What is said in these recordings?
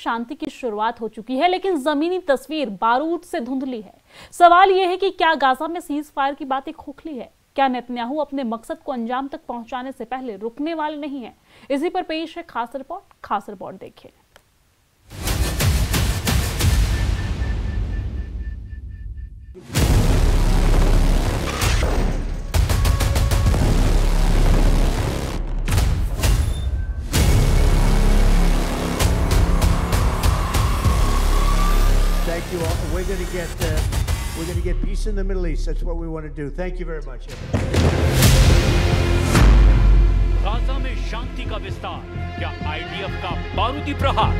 शांति की शुरुआत हो चुकी है, लेकिन जमीनी तस्वीर बारूद से धुंधली है। सवाल यह है कि क्या गाजा में सीज फायर की बातें खोखली है? क्या नेतन्याहू अपने मकसद को अंजाम तक पहुंचाने से पहले रुकने वाले नहीं है? इसी पर पेश है खास रिपोर्ट देखिए। Thank you all. We're going to get peace in the Middle East. That's what we want to do. Thank you very much. Gaza में शांति का विस्तार, क्या आईडीएफ का बारूदी प्रहार?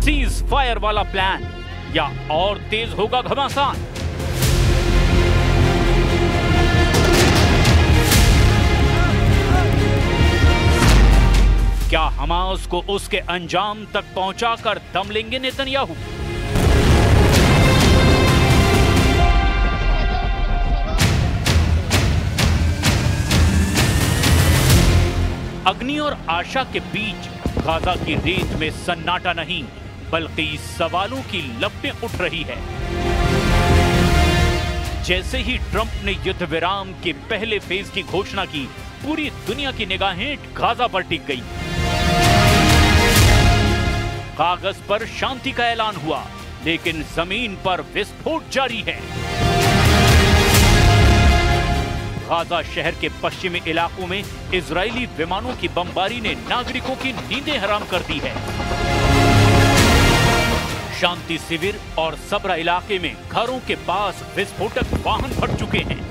सीज फायर वाला प्लान या और तेज होगा घमासान? क्या हमास को उसके अंजाम तक पहुंचाकर दम लेंगे नेतन्याहू? अग्नि और आशा के बीच गाजा की रेत में सन्नाटा नहीं, बल्कि सवालों की लपटें उठ रही है। जैसे ही ट्रंप ने युद्ध विराम के पहले फेज की घोषणा की, पूरी दुनिया की निगाहें गाजा पर टिक गई। कागज पर शांति का ऐलान हुआ, लेकिन जमीन पर विस्फोट जारी है। गाजा शहर के पश्चिमी इलाकों में इजरायली विमानों की बमबारी ने नागरिकों की नींदें हराम कर दी है। शांति शिविर और सबरा इलाके में घरों के पास विस्फोटक वाहन फट चुके हैं।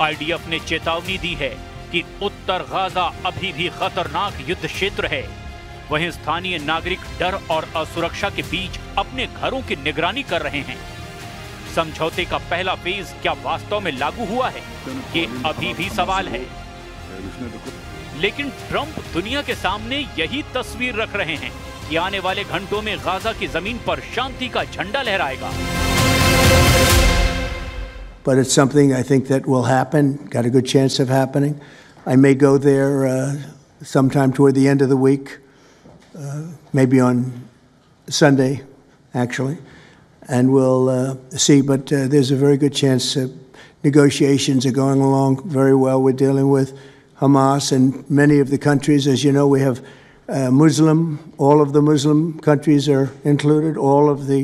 आईडीएफ ने चेतावनी दी है कि उत्तर गाजा अभी भी खतरनाक युद्ध क्षेत्र है। वहीं स्थानीय नागरिक डर और असुरक्षा के बीच अपने घरों की निगरानी कर रहे हैं। समझौते का पहला फेज क्या वास्तव में लागू हुआ है, ये अभी भी सवाल है। लेकिन ट्रंप दुनिया के सामने यही तस्वीर रख रहे हैं कि आने वाले घंटों में गाजा की जमीन पर शांति का झंडा लहराएगा। But it's something I think that will happen, got a good chance of happening. I may go there sometime toward the end of the week, maybe on Sunday, actually, and we'll see. But there's a very good chance negotiations are going along very well. We're dealing with Hamas and many of the countries. As you know, we have all of the Muslim countries are included, all of the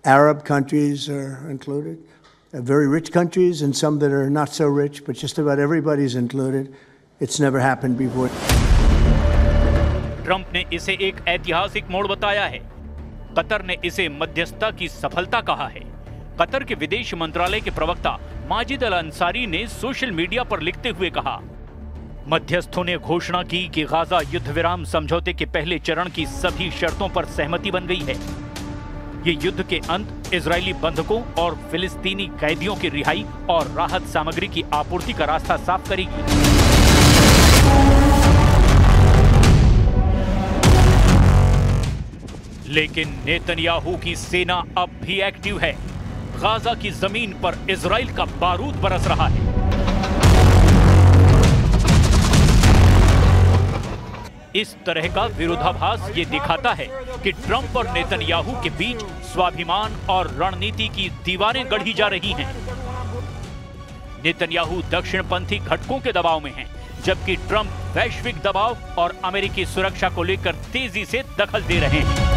Arab countries are included. Very rich countries and some that are not so rich, but just about everybody's included. It's never happened before. Trump ने इसे एक ऐतिहासिक मोड़ बताया है। Qatar ने इसे मध्यस्थता की सफलता कहा है। कतर के विदेश मंत्रालय के प्रवक्ता माजिद अल अंसारी ने सोशल मीडिया पर लिखते हुए कहा, मध्यस्थों ने घोषणा की कि गाजा युद्ध विराम समझौते के पहले चरण की सभी शर्तों पर सहमति बन गई है। ये युद्ध के अंत इजरायली बंधकों और फिलिस्तीनी कैदियों की रिहाई और राहत सामग्री की आपूर्ति का रास्ता साफ करेगी। लेकिन नेतन्याहू की सेना अब भी एक्टिव है। गाजा की जमीन पर इजराइल का बारूद बरस रहा है। इस तरह का विरोधाभास ये दिखाता है कि ट्रंप और नेतन्याहू के बीच स्वाभिमान और रणनीति की दीवारें गढ़ी जा रही हैं। नेतन्याहू दक्षिणपंथी घटकों के दबाव में हैं, जबकि ट्रंप वैश्विक दबाव और अमेरिकी सुरक्षा को लेकर तेजी से दखल दे रहे हैं।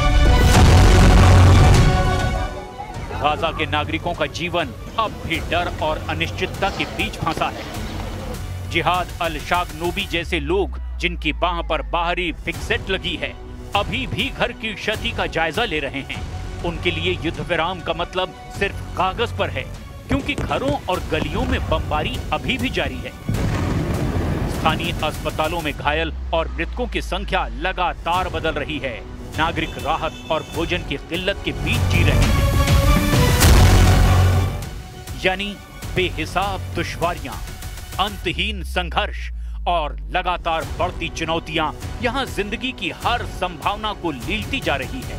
गाजा के नागरिकों का जीवन अब भी डर और अनिश्चितता के बीच फंसा है। जिहाद अल शागनूबी जैसे लोग, जिनकी बाह पर बाहरी फिक्सेट लगी है, अभी भी घर की क्षति का जायजा ले रहे हैं। उनके लिए युद्ध विराम का मतलब सिर्फ कागज पर है, क्योंकि घरों और गलियों में बमबारी अभी भी जारी है। स्थानीय अस्पतालों में घायल और मृतकों की संख्या लगातार बदल रही है। नागरिक राहत और भोजन की किल्लत के बीच जी रहे हैं। यानी बेहिसाब दुश्वारियां, अंतहीन संघर्ष और लगातार बढ़ती चुनौतियां यहां जिंदगी की हर संभावना को लीलती जा रही है।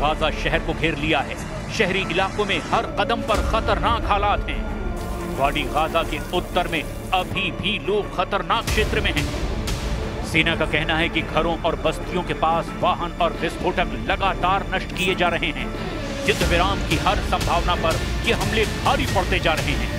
गाजा शहर को घेर लिया है। शहरी इलाकों में हर कदम पर खतरनाक हालात हैं। वाडी गाजा के उत्तर में अभी भी लोग खतरनाक क्षेत्र में हैं। सेना का कहना है कि घरों और बस्तियों के पास वाहन और विस्फोटक लगातार नष्ट किए जा रहे हैं। युद्ध विराम की हर संभावना पर ये हमले भारी पड़ते जा रहे हैं।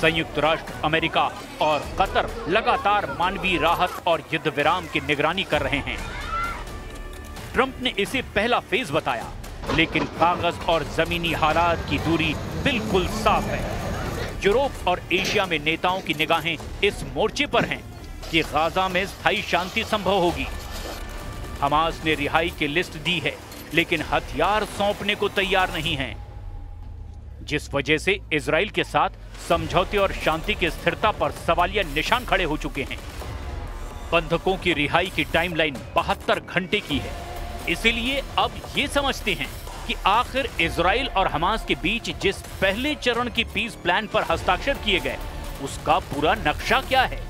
संयुक्त राष्ट्र, अमेरिका और कतर लगातार मानवीय राहत और युद्ध विराम की निगरानी कर रहे हैं। ट्रंप ने इसे पहला फेज बताया, लेकिन कागज और जमीनी हालात की दूरी बिल्कुल साफ है। यूरोप और एशिया में नेताओं की निगाहें इस मोर्चे पर हैं कि गाजा में स्थायी शांति संभव होगी। हमास ने रिहाई की लिस्ट दी है, लेकिन हथियार सौंपने को तैयार नहीं है, जिस वजह से इजराइल के साथ समझौते और शांति की स्थिरता पर सवालिया निशान खड़े हो चुके हैं। बंधकों की रिहाई की टाइमलाइन 72 घंटे की है। इसीलिए अब ये समझते हैं कि आखिर इजराइल और हमास के बीच जिस पहले चरण की पीस प्लान पर हस्ताक्षर किए गए, उसका पूरा नक्शा क्या है।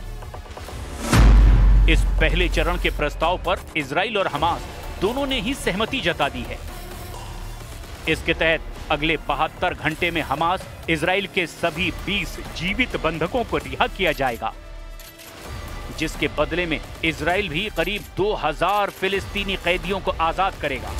इस पहले चरण के प्रस्ताव पर इजराइल और हमास दोनों ने ही सहमति जता दी है। इसके तहत अगले 72 घंटे में हमास इजराइल के सभी 20 जीवित बंधकों को रिहा किया जाएगा, जिसके बदले में इजराइल भी करीब 2000 फिलिस्तीनी कैदियों को आजाद करेगा।